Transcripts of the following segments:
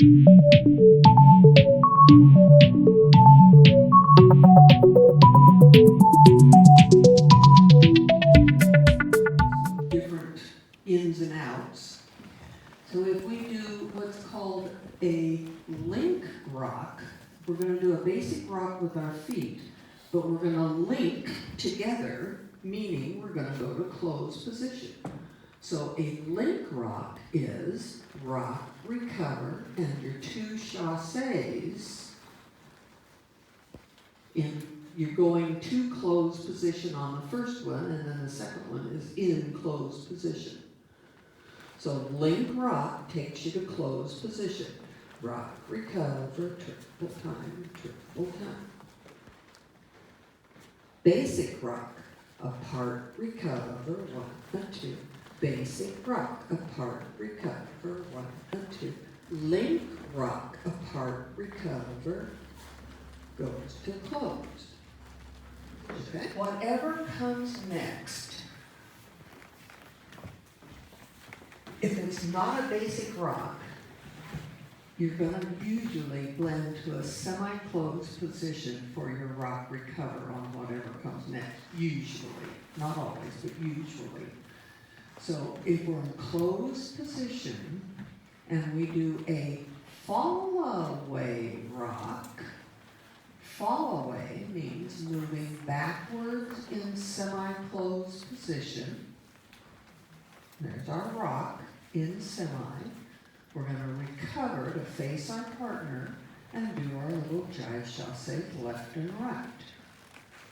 Different ins and outs. So if we do what's called a link rock, we're going to do a basic rock with our feet, but we're going to link together, meaning we're going to go to closed position. So a link rock is rock, recover, and your two chassés. You're going to closed position on the first one, and then the second one is in closed position. So link rock takes you to closed position. Rock, recover, triple time, triple time. Basic rock, apart, recover, 1 and 2. Basic rock, apart, recover, 1 and 2. Link rock, apart, recover, goes to closed. Okay? Whatever comes next, if it's not a basic rock, you're going to usually blend to a semi-closed position for your rock recover on whatever comes next. Usually. Not always, but usually. So if we're in closed position and we do a Fallaway rock, Fallaway means moving backwards in semi-closed position. There's our rock in semi. We're going to recover to face our partner and do our little jive chassé left and right.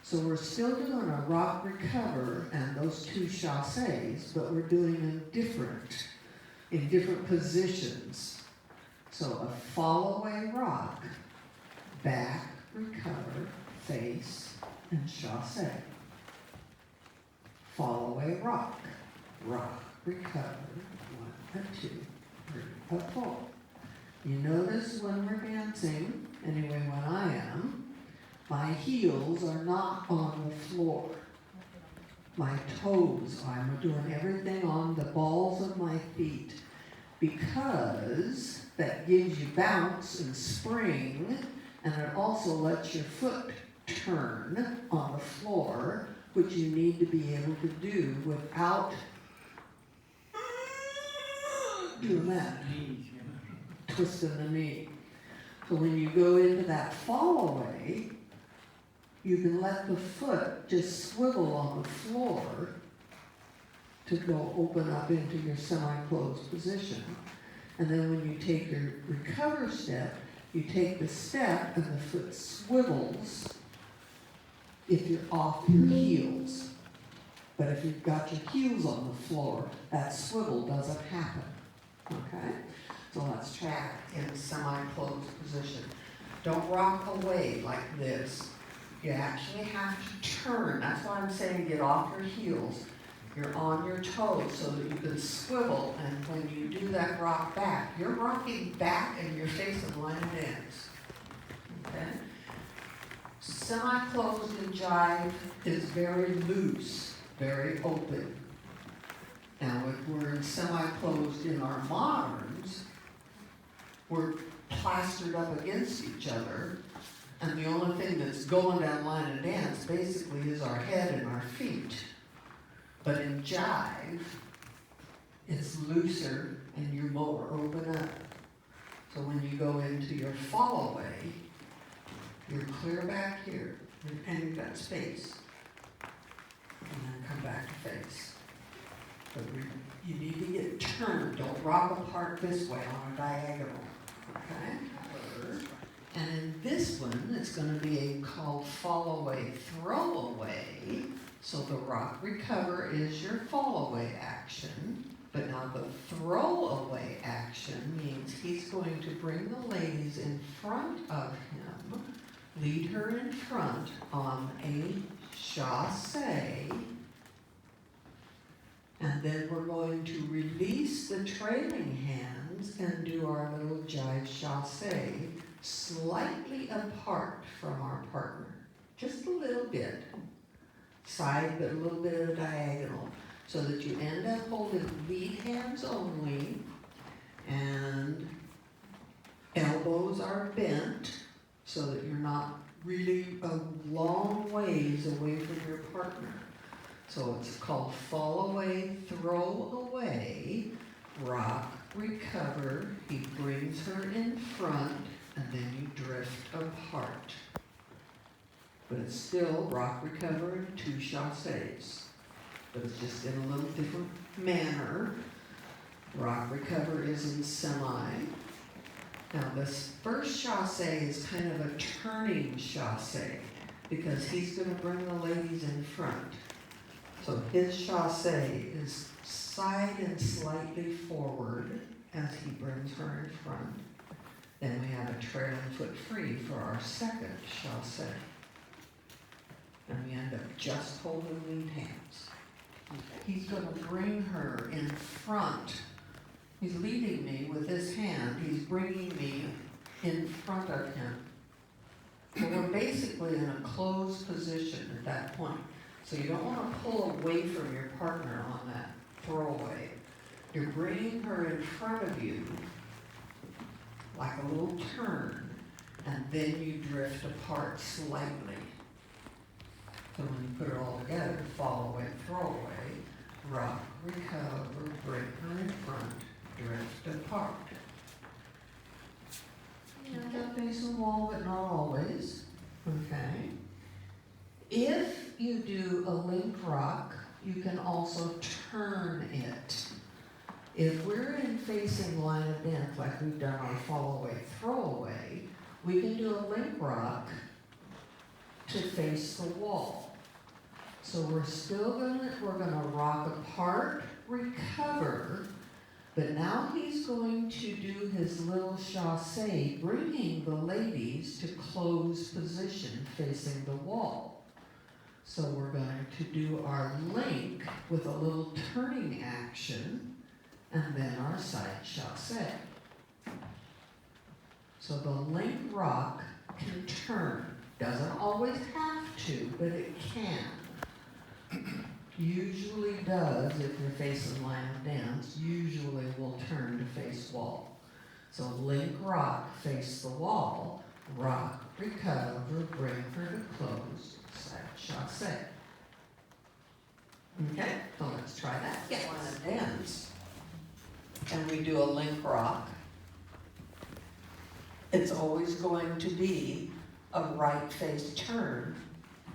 So we're still doing a rock recover and those two chassés, but we're doing them in different positions. So a Fallaway rock, back, recover, face, and chassé. Fallaway rock, rock, recover, 1 and 2, 3, 4. You notice when we're dancing, anyway when I am, my heels are not on the floor. My toes, I'm doing everything on the balls of my feet because that gives you bounce and spring, and it also lets your foot turn on the floor, which you need to be able to do without doing that, twisting the knee. So when you go into that Fallaway, you can let the foot just swivel on the floor to go open up into your semi-closed position. And then when you take your recover step, you take the step and the foot swivels if you're off your heels. But if you've got your heels on the floor, that swivel doesn't happen. Okay? So let's try it in semi-closed position. Don't rock away like this. You actually have to turn. That's why I'm saying get off your heels. You're on your toes so that you can swivel, and when you do that rock back, you're rocking back and you're facing line of dance. Okay? Semi-closed in jive is very loose, very open. Now, if we're in semi-closed in our moderns, we're plastered up against each other, and the only thing that's going down line of dance basically is our head and our feet. But in jive, it's looser and you're more open up. So when you go into your Fallaway, you're clear back here, and you've got space. And then come back to face. But you need to get turned. Don't rock apart this way on a diagonal. Okay? And in this one, it's going to be called Fallaway Throwaway. So the rock recover is your Fallaway action. But now the throwaway action means he's going to bring the ladies in front of him, lead her in front on a chassé, and then we're going to release the trailing hands and do our little jive chassé slightly apart from our partner. Just a little bit. Side, but a little bit of a diagonal. So that you end up holding lead hands only, and elbows are bent so that you're not really a long ways away from your partner. So it's called Fallaway Throwaway, rock, recover. He brings her in front, and then you drift apart. But it's still rock, recover, and 2 chassés. But it's just in a little different manner. Rock, recover is in semi. Now this first chassé is kind of a turning chassé because he's going to bring the ladies in front. So his chassé is side and slightly forward as he brings her in front. Then we have a trailing foot free for our second chassé. And we end up just holding lead hands. He's going to bring her in front. He's leading me with his hand. He's bringing me in front of him. So we're basically in a closed position at that point. So you don't want to pull away from your partner on that throwaway. You're bringing her in front of you like a little turn, and then you drift apart slightly. So when you put it all together, Fallaway Throwaway, rock, recover, bring her in front, drift apart. You end up facing the wall, but not always. Okay. If you do a link rock, you can also turn it. If we're in facing line of dance, like we've done on Fallaway Throwaway, we can do a link rock to face the wall. So we're gonna rock apart, recover, but now he's going to do his little chassé, bringing the ladies to closed position facing the wall. So we're going to do our link with a little turning action, and then our side chassé. So the link rock can turn. Doesn't always have to, but it can. Usually does if you're facing line of dance, usually will turn to face wall. So link rock, face the wall, rock, recover, bring her to close, side chassé. Okay, so let's try that. Line of dance. And we do a link rock. It's always going to be a right face turn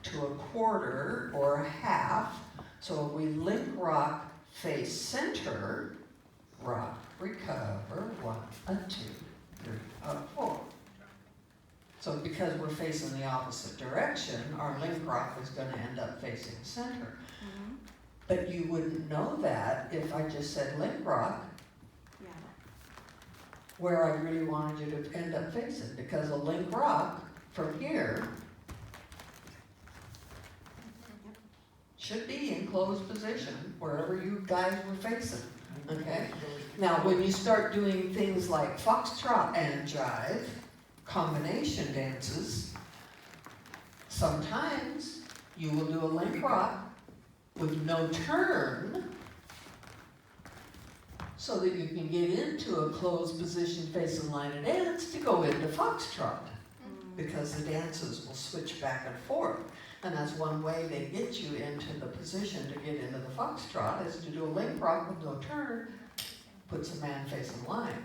to a quarter or a half. So if we link rock face center, rock, recover, 1, a 2, 3, a 4. So because we're facing the opposite direction, our link rock is going to end up facing center. Mm-hmm. But you wouldn't know that if I just said link rock, where I really wanted you to end up facing, because a link rock from here should be in closed position wherever you guys were facing, okay? Now, when you start doing things like foxtrot and jive, combination dances, sometimes you will do a link rock with no turn so that you can get into a closed position facing line of dance to go into foxtrot, because the dances will switch back and forth. And that's one way they get you into the position to get into the foxtrot, is to do a link rock with no turn, puts a man facing line.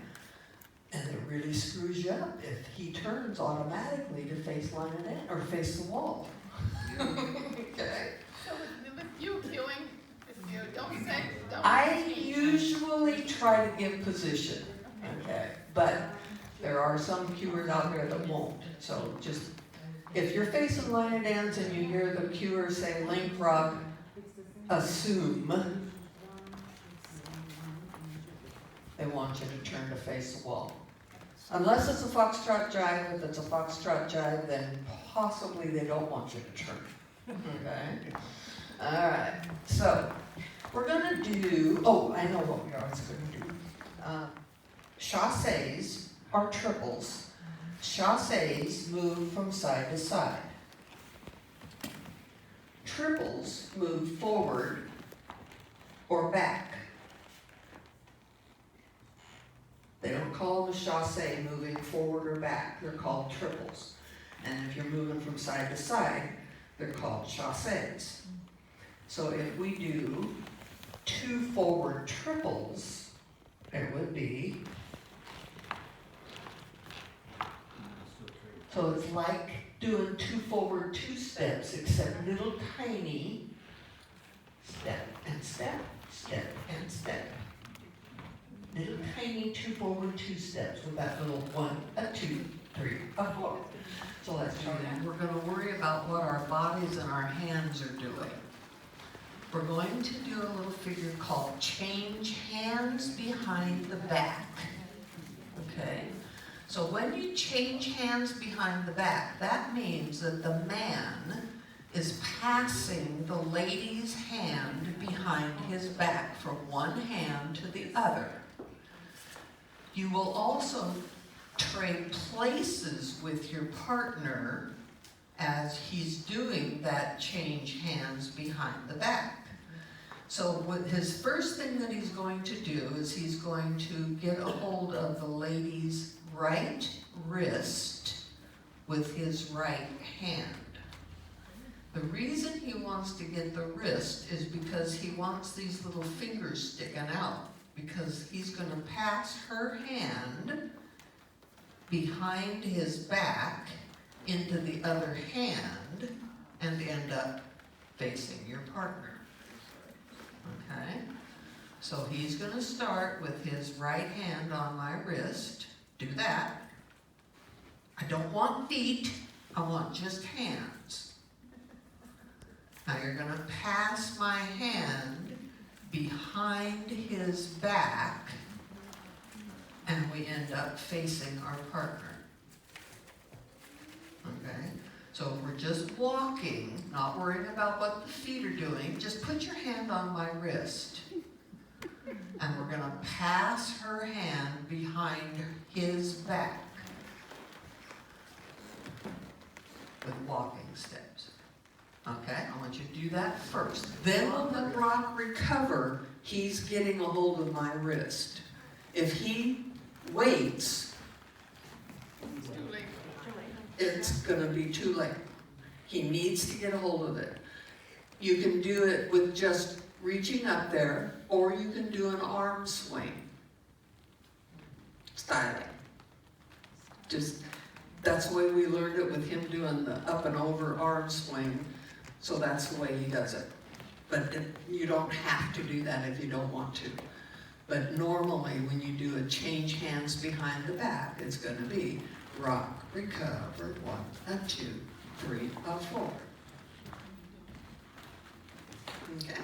And it really screws you up if he turns automatically to face line of dance, or face the wall. Okay. So with you cueing, if you don't say, don't I speak. usually try to give position, okay? But there are some cuers out there that won't. So just, if you're facing line of dance and you hear the cuer say link rock, assume they want you to turn to face the wall. Unless it's a foxtrot jive. If it's a foxtrot jive, then possibly they don't want you to turn. Okay? All right. So we're going to do, I know what we are going to do. Chassés are triples. Chassés move from side to side. Triples move forward or back. They don't call them a chasse, moving forward or back. They're called triples. And if you're moving from side to side, they're called chasses. So if we do 2 forward triples, it would be, so it's like doing 2 forward 2 steps, except little tiny step and step, step and step. Little tiny 2 forward 2 steps with that little 1, a 2, 3, a 4. So let's try that. We're going to worry about what our bodies and our hands are doing. We're going to do a little figure called change hands behind the back. Okay? So when you change hands behind the back, that means that the man is passing the lady's hand behind his back from one hand to the other. You will also trade places with your partner as he's doing that change hands behind the back. So what his first thing that he's going to do is he's going to get a hold of the lady's right wrist with his right hand. The reason he wants to get the wrist is because he wants these little fingers sticking out, because he's going to pass her hand behind his back into the other hand and end up facing your partner. Okay? So he's going to start with his right hand on my wrist. Do that. I don't want feet. I want just hands. Now you're going to pass my hand behind his back, and we end up facing our partner. Okay? So if we're just walking, not worrying about what the feet are doing, just put your hand on my wrist. And we're going to pass her hand behind his back with walking steps. Okay, I want you to do that first. Then when the rock recover, he's getting a hold of my wrist. If he waits, Too late. it's gonna be too late. He needs to get a hold of it. You can do it with just reaching up there, or you can do an arm swing. Styling. Just, that's the way we learned it with him doing the up and over arm swing. So that's the way he does it. But you don't have to do that if you don't want to. But normally when you do a change hands behind the back, it's going to be rock, recover, 1, a 2, 3, a 4. Okay?